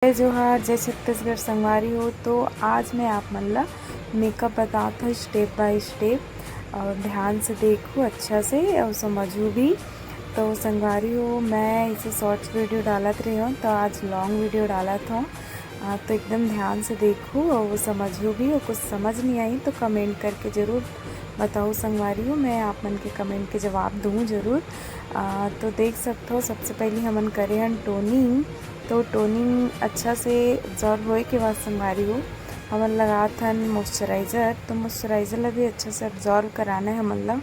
जय जोहार, जय छत्तीसगढ़ संगवारी हो। तो आज मैं आप मन ला मेकअप बतात हूँ स्टेप बाय स्टेप और ध्यान से देखो अच्छा से और समझो भी। तो संगवारी हो, मैं इसे शॉर्ट्स वीडियो डालत रही हूँ, तो आज लॉन्ग वीडियो डालत हूँ। तो एकदम ध्यान से देखो और समझो भी। और कुछ समझ नहीं आई तो कमेंट करके ज़रूर बताओ संगवारी हो, मैं आप मन के कमेंट के जवाब दूँ ज़रूर। तो देख सकते हो, सबसे पहले हमन करे हन टोनिंग। तो टोनिंग अच्छा से एब्जॉर्ब होए के बाद संगवारी हो हमन लगात हन मॉइस्चराइज़र। तो मॉइस्चराइज़र ला भी अच्छा से एब्जॉर्ब कराना है हमन ला।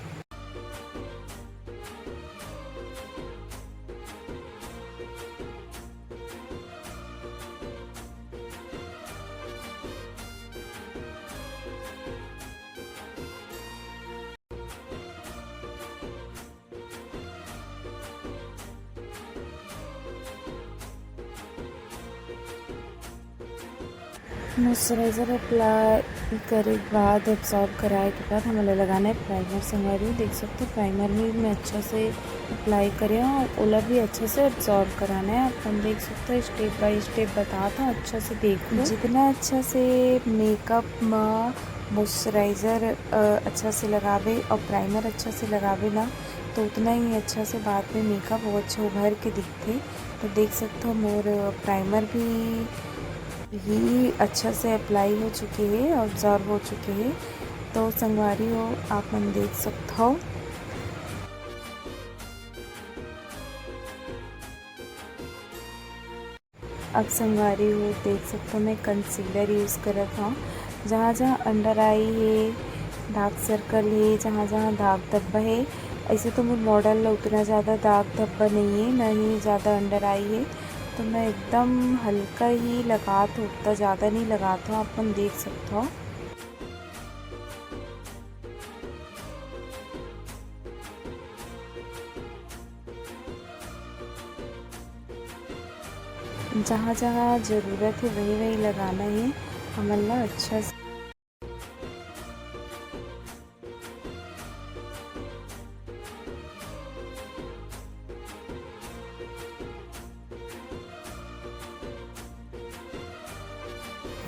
मॉइस्चराइज़र अप्लाई करे के बाद, एब्जॉर्ब कराए के बाद हमें लगाना है प्राइमर। संगवारी देख सकते हो, प्राइमर भी मैं अच्छा से अप्लाई करें और ओला भी अच्छे से एब्जॉर्ब कराना है। अपन देख सकते हो स्टेप बाय स्टेप बताता हूँ, अच्छा से देखो। जितना अच्छा से मेकअप में मॉइस्चराइज़र अच्छा से लगावे और प्राइमर अच्छा से लगावे ना, तो उतना ही अच्छा से बाद में मेकअप वो अच्छा उभर के दिखते। तो देख सकते हो मोर प्राइमर भी ही अच्छा से अप्लाई हो चुकी है और ऑब्जर्व हो चुके हैं। तो संगवारी हो, आप मन देख सकते हो। अब संगवारी हो देख सकते हो, मैं कंसीलर यूज़ करत हूँ। जहाँ जहाँ अंडर आई है, डार्क सर्कल है, जहाँ जहाँ दाग धब्बा है, ऐसे तो मेरे मॉडल ला उतना ज़्यादा दाग धब्बा नहीं है, ना ही ज़्यादा अंडर आई है। तो मैं एकदम हल्का ही लगात हूँ, उतना ज़्यादा नहीं लगाता हूँ, अपन देख सकते हो। जहाँ जहाँ ज़रूरत है वही वही लगाना है हमन ला अच्छा से।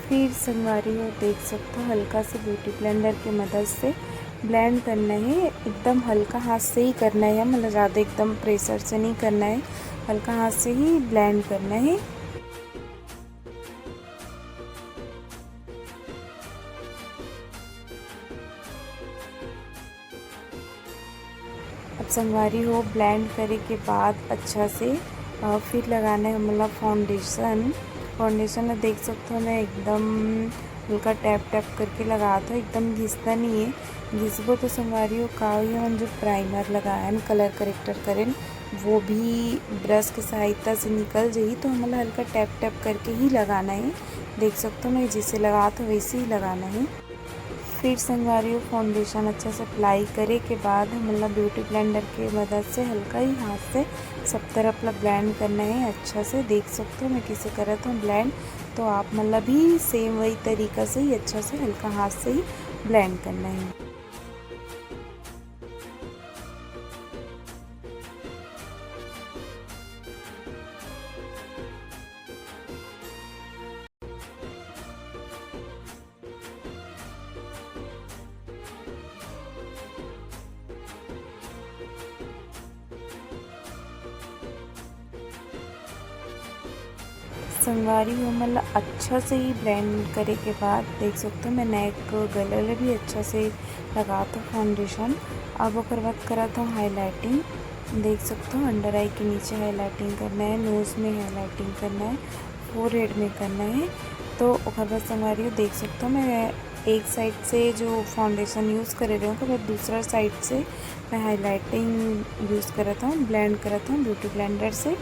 फिर संगवारी हो देख सकते हो, हल्का से ब्यूटी ब्लेंडर की मदद से ब्लेंड करना है। एकदम हल्का हाथ से ही करना है, मतलब ज़्यादा एकदम प्रेशर से नहीं करना है, हल्का हाथ से ही ब्लेंड करना है। अब संगवारी हो ब्लेंड करे के बाद अच्छा से फिर लगाना है मतलब फाउंडेशन। फाउंडेशन में देख सकते हो, मैं एकदम हल्का टैप टैप करके लगाता हूँ, एकदम घिसता नहीं है। घिसबो तो संगवारी हो का ही हम जो प्राइमर लगाए कलर करेक्टर करें वो भी ब्रश की सहायता से निकल जाई। तो हमें हल्का टैप टैप करके ही लगाना है। देख सकते हो, मैं जिसे लगाता हूँ वैसे ही लगाना है। फिर संगवारी हो फाउंडेशन अच्छा से अप्लाई करे के बाद मतलब ब्यूटी ब्लेंडर के मदद से हल्का ही हाथ से सब तरफ ला ब्लेंड करना है अच्छा से। देख सकते हो मैं कैसे करत हूँ ब्लेंड। तो आप मतलब भी सेम वही तरीका से ही अच्छा से हल्का हाथ से ही ब्लेंड करना है। संगवारी हो मतलब अच्छा से ही ब्लेंड करे के बाद देख सकते हो, मैं नेक गले में भी अच्छा से लगाता हूँ फाउंडेशन। अब ओकर बाद करता हूँ हाईलाइटिंग। देख सकते हो अंडर आई के नीचे हाईलाइटिंग करना है, नोज़ में हाईलाइटिंग करना है, फोरहेड में करना है। तो ओकर बाद संगवारी हो देख सकते हो, मैं एक साइड से जो फाउंडेशन यूज़ कर रही हूँ तो मैं दूसरा साइड से मैं हाईलाइटिंग यूज़ करता हूँ, ब्लेंड करता हूँ ब्यूटी ब्लेंडर से।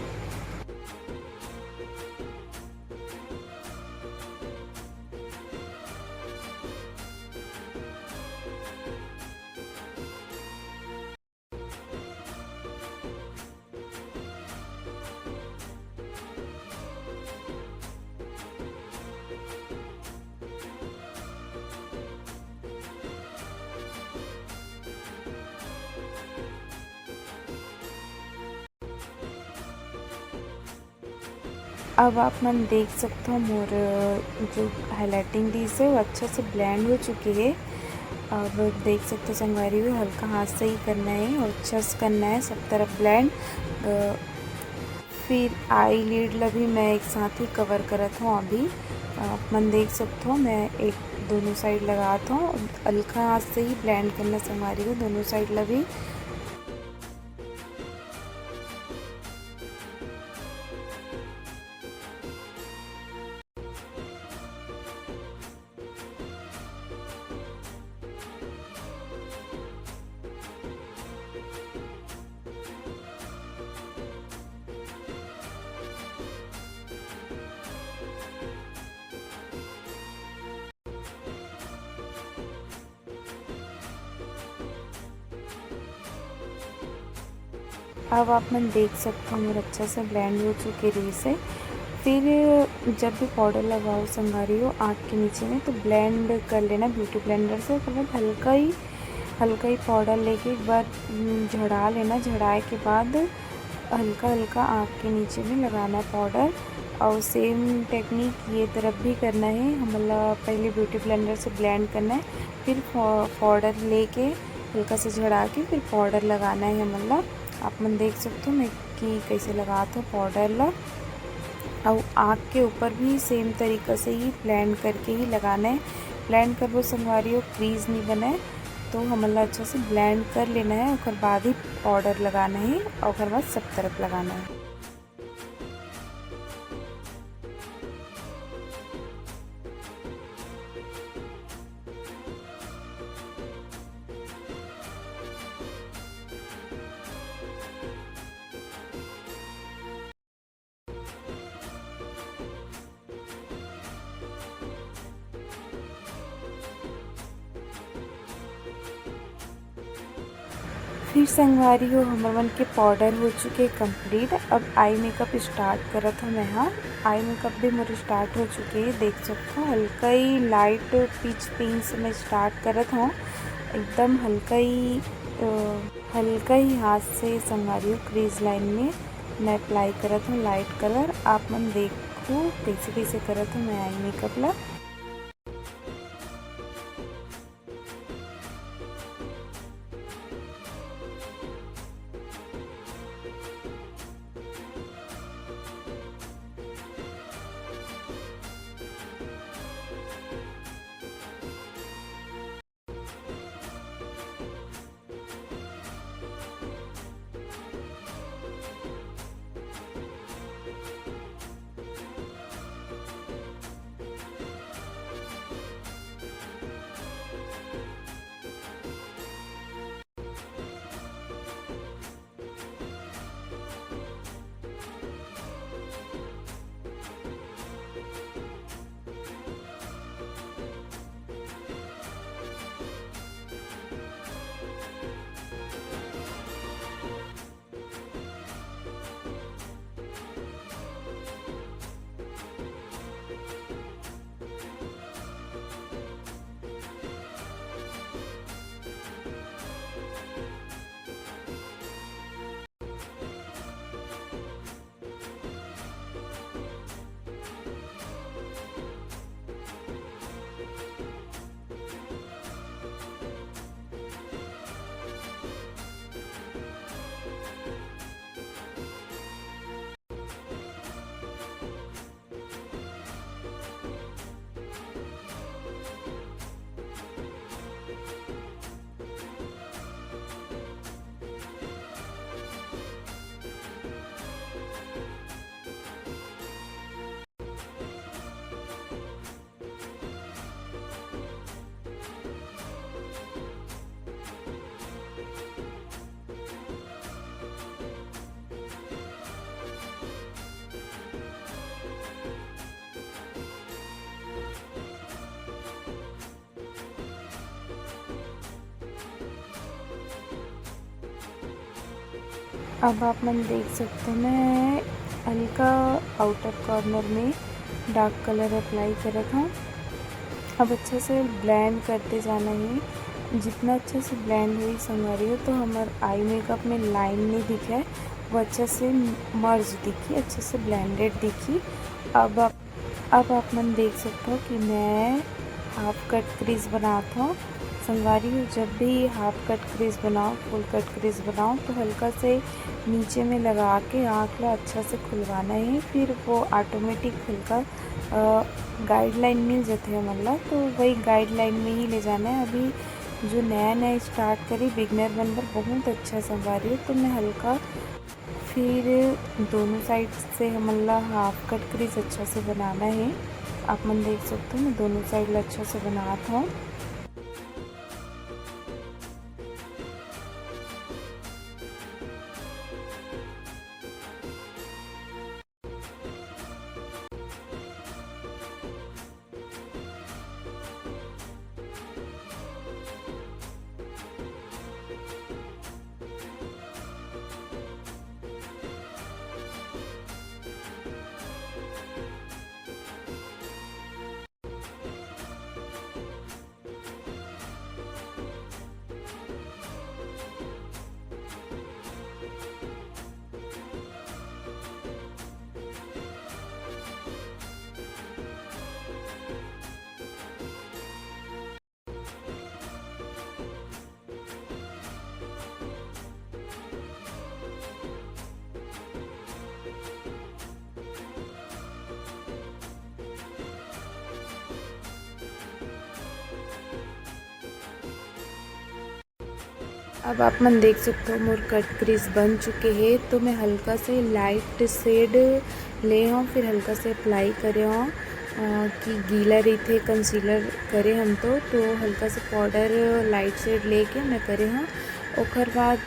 अब आप मन देख सकते हो मोर जो हाईलाइटिंग दी से वो अच्छा से ब्लेंड हो चुकी है। अब देख सकते हो संगवारी हुई हल्का हाथ से ही करना है और अच्छा से करना है सब तरफ ब्लेंड। फिर आई लिड ला भी मैं एक साथ ही कवर करत हूँ। अभी आप मन देख सकते हो मैं एक दोनों साइड लगाता हूँ, हल्का हाथ से ही ब्लेंड करना संगवारी हो दोनों साइड ला भी। अब आप मन देख सकते हो मेरा अच्छा से ब्लेंड हो चुके रेस है। फिर जब भी पाउडर लगाओ संगारी हो आँख के नीचे में तो ब्लेंड कर लेना ब्यूटी ब्लेंडर से। उसके बाद हल्का ही पाउडर लेके एक बार झड़ा लेना। झड़ाए के बाद हल्का हल्का आँख के नीचे में लगाना है पाउडर। और सेम टेक्निक ये तरफ भी करना है। मतलब पहले ब्यूटी ब्लेंडर से ब्लेंड करना है, फिर पाउडर लेके हल्का से झड़ा के फिर पाउडर लगाना है। मतलब आप मन देख सकते हो मैं कि कैसे लगाता हूँ पाउडर ला। और आँख के ऊपर भी सेम तरीक़ा से ही ब्लेंड करके ही लगाना है। ब्लेंड कर वो संगवारी हो क्रीज नहीं बने तो हमला अच्छा से ब्लेंड कर लेना है। और बाद ही पाउडर लगाना है और बाद सब तरफ लगाना है। फिर संगवारी हो हमर मन के पाउडर हो चुके कंप्लीट। अब आई मेकअप स्टार्ट करत हूँ मैं। हाँ, आई मेकअप भी मेरे स्टार्ट हो चुके हैं। देख सकते हो हल्का ही लाइट पीच पिंक से मैं स्टार्ट करत हूँ। एकदम हल्का ही हाथ से संगवारी हो क्रीज लाइन में मैं अप्लाई करत हूँ लाइट कलर। आप मन देखो कैसे कैसे करत हूँ मैं आई मेकअप ला। अब आप मन देख सकते हो मैं हल्का आउटर कॉर्नर में डार्क कलर अप्लाई करत हूँ। अब अच्छे से ब्लेंड करते जाना है। जितना अच्छे से ब्लेंड हुई संगवारी हो तो हमारे आई मेकअप में लाइन नहीं दिखा है, वो अच्छे से मर्ज दिखी, अच्छे से ब्लेंडेड दिखी। अब आप मन देख सकते हो कि मैं हाफ कट क्रीज बनाता हूँ। संगवारी हो, जब भी हाफ कट क्रीज बनाओ, फुल कट क्रीज बनाओ तो हल्का से नीचे में लगा के आँख ला अच्छा से खुलवाना है, फिर वो ऑटोमेटिक खुलकर गाइडलाइन मिल जाते हैं मतलब, तो वही गाइडलाइन में ही ले जाना है। अभी जो नया नया स्टार्ट करी बिगनर बनकर बहुत अच्छा संगवारी हो, तो मैं हल्का फिर दोनों साइड से हमला हाफ कट क्रीज अच्छा से बनाना है। आप मन देख सकते हो मैं दोनों साइड अच्छा से बनाता हूँ। अब आप मन देख सकते हो मोर कट क्रीज बन चुके हैं, तो मैं हल्का से लाइट शेड ले हूँ, फिर हल्का से अप्लाई करे हूँ कि गीला रही थे कंसीलर करे हम तो हल्का से पाउडर लाइट शेड लेके मैं करे हूँ। ओकर बाद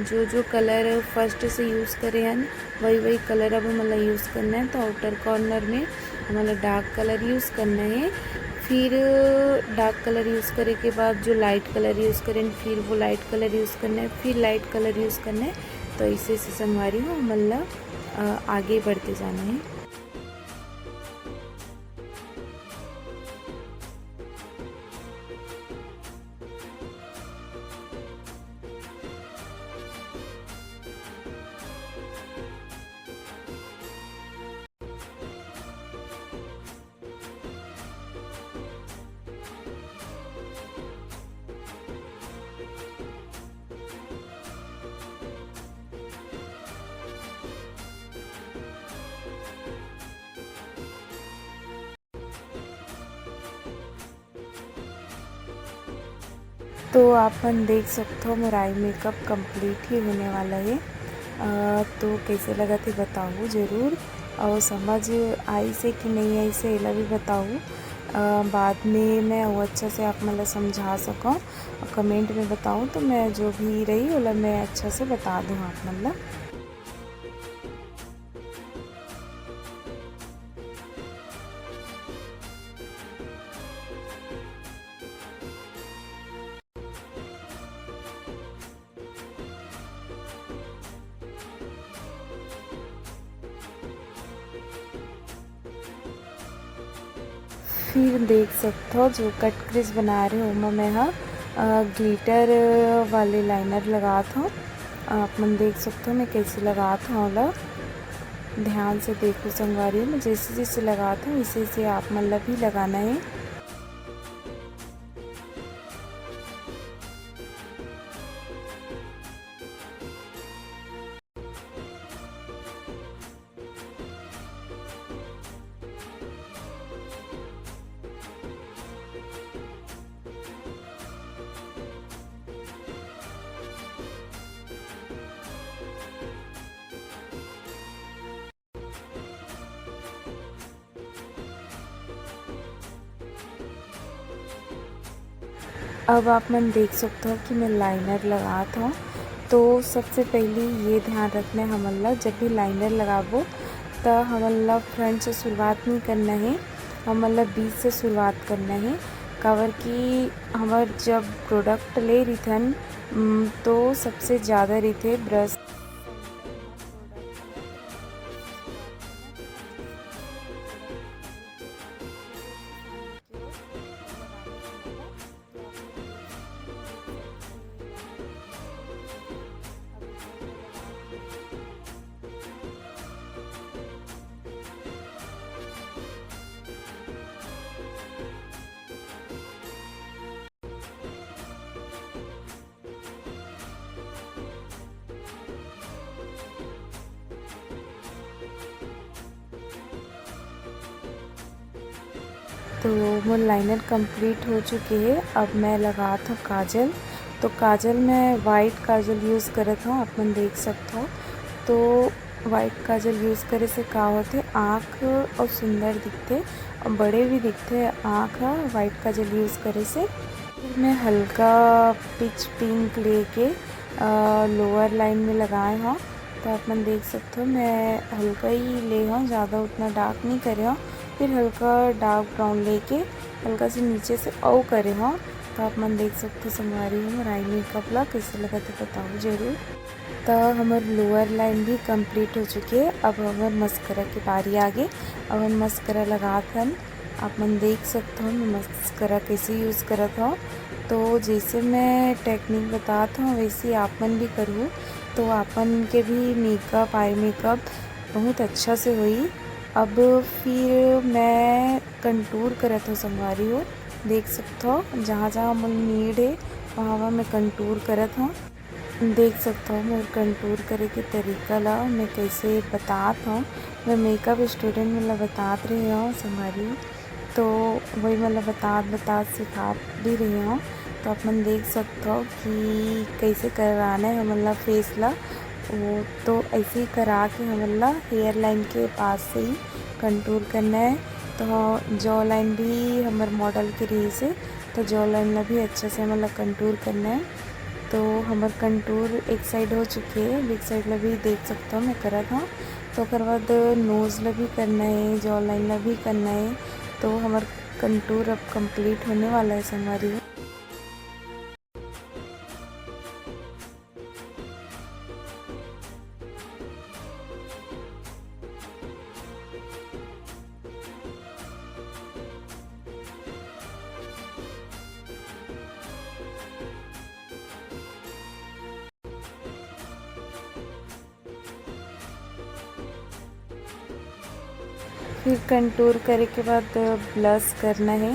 जो कलर फर्स्ट से यूज़ करे हैं वही कलर अब मतलब यूज़ करना है। तो आउटर कॉर्नर में मतलब डार्क कलर यूज़ करना है, फिर डार्क कलर यूज़ करे के बाद जो लाइट कलर यूज़ करें फिर वो लाइट कलर यूज़ करना है, फिर लाइट कलर यूज़ करना है। तो इसे संगवारी हूँ मतलब आगे बढ़ते जाना है। तो आप मन देख सकते हो मेरा आई मेकअप कंप्लीट ही होने वाला है। तो कैसे लगा थे बताओ ज़रूर, और समझ आई से कि नहीं आई से एला भी बताओ। बाद में मैं वो अच्छा से आप मतलब समझा सकूँ, कमेंट में बताऊँ तो मैं जो भी रही ओला मैं अच्छा से बता दूँ आप मतलब। फिर देख सकते हो जो कट क्रीज बना रहे हो मैं हाँ ग्लिटर वाले लाइनर लगा था। आप मन देख सकते हो मैं कैसे लगा था वाला, ध्यान से देखो संगवारी में जैसे जैसे लगाता हूँ वैसे वैसे आप मतलब भी लगाना है। अब आप मन देख सकते हो कि मैं लाइनर लगाता हूँ। तो सबसे पहले ये ध्यान रखना है हमला जब भी लाइनर लगाबो तो हमला फ्रंट से शुरुआत नहीं करना है, हमला बीच से शुरुआत करना है। काबर कि हमार जब प्रोडक्ट ले रही थन तो सबसे ज़्यादा रही थे ब्रश तो मोर लाइनर कंप्लीट हो चुके है। अब मैं लगात हूँ काजल। तो काजल मैं वाइट काजल यूज़ करत हूँ, आप मन देख सकते हो। तो वाइट काजल यूज़ करे से का होते आँख और सुंदर दिखते और बड़े भी दिखते आँख वाइट काजल यूज़ करे से। फिर मैं हल्का पिच पिंक लेके लोअर लाइन में लगाए हूँ। तो आप मन देख सकते हो मैं हल्का ही ले हूँ, ज़्यादा उतना डार्क नहीं करे हूँ। फिर हल्का डार्क ब्राउन लेके हल्का से नीचे से ओ करे हूँ। तो आप मन देख सकते हो संगवारी हूँ आई मेकअप ला कैसे लगा तो बताओ जरूर। तो हमार लोअर लाइन भी कंप्लीट हो चुकी है। अब हमार मस्करा की बारी आगे। अब हम मस्करा लगात हन। आप मन देख सकते हो मैं मस्करा कैसे यूज़ करत हूँ। तो जैसे मैं टेक्निक बतात हूँ वैसे आप मन भी करूँ तो आपन के भी मेकअप आई मेकअप बहुत अच्छा से हुई। अब फिर मैं कंटूर करत हूँ संगवारी हो, देख सकते हो जहाँ जहाँ मन नीड है वहाँ वहाँ मैं कंटूर करत हूँ। देख सकते हो मोर कंटूर करे के तरीका ला मैं कैसे बतात हूँ। मैं मेकअप स्टूडेंट मतलब बतात रही हूँ संगवारी हो, तो वही मतलब बतात सिखा भी रही हूँ। तो आप मन देख सकते हो कि कैसे कराना है हमला फेस ला। वो तो ऐसे ही करा के हमला हेयर लाइन के पास से ही कंटूर करना है। तो जॉ लाइन भी हमारे मॉडल के रही से, तो जॉ लाइन ला भी अच्छे से हमला कंटूर करना है। तो हमार कंटूर एक साइड हो चुकी है, एक साइड ला भी देख सकते हो मैं करा था। तो उसके बाद नोज़ ला भी करना है, जॉ लाइन ला भी करना है। तो हमार कंटूर अब कंप्लीट होने वाला है हमारी। फिर कंटूर करे के बाद ब्लश करना है।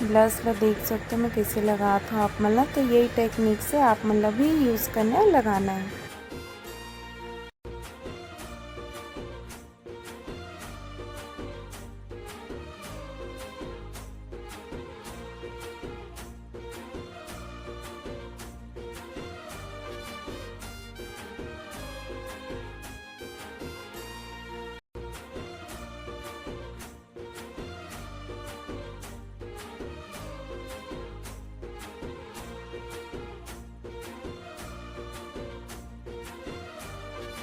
ब्लश ला देख सकते हो मैं कैसे लगा था आप मतलब, तो यही टेक्निक से आप मतलब भी यूज़ करना है लगाना है।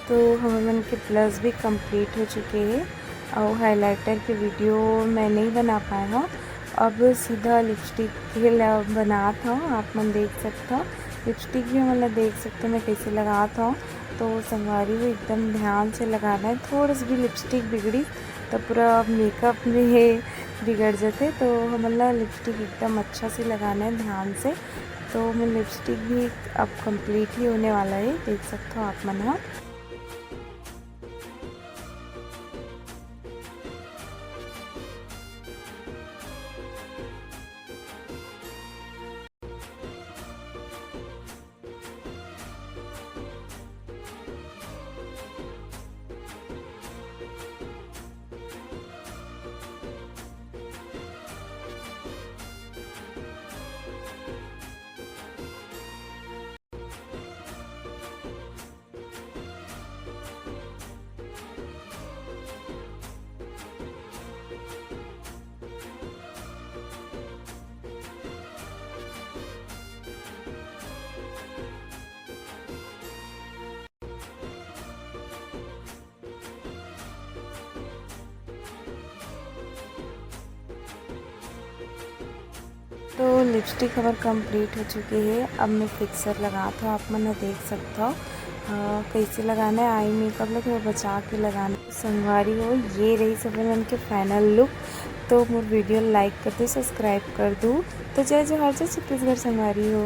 तो हमारे के ब्लश भी कंप्लीट हो चुके हैं और हाइलाइटर के वीडियो मैं नहीं बना पाया हूँ। अब सीधा लिपस्टिक के बनाता हूँ, आप मन देख सकते हो। लिपस्टिक भी मतलब देख सकते हो मैं कैसे लगाता हूँ। तो संगवारी को एकदम ध्यान से लगाना है, थोड़ा सी भी लिपस्टिक बिगड़ी तो पूरा मेकअप में बिगड़ जाते। तो हमारा लिपस्टिक एकदम अच्छा से लगाना है ध्यान से। तो मैं लिपस्टिक भी अब कंप्लीट ही होने वाला है, देख सकते हो आप मन। हाँ, तो लिपस्टिक हमार कंप्लीट हो चुकी है। अब मैं फिक्सर लगाता हूँ, आप मन देख सकते हो कैसे लगाना है। आई मेकअप ला थोड़ा बचा के लगाना है संगवारी हो। ये रही सब मन के फाइनल लुक। तो मोर वीडियो लाइक कर दो, सब्सक्राइब कर दूँ। तो जय जवाहर, जय छत्तीसगढ़ संगवारी हो।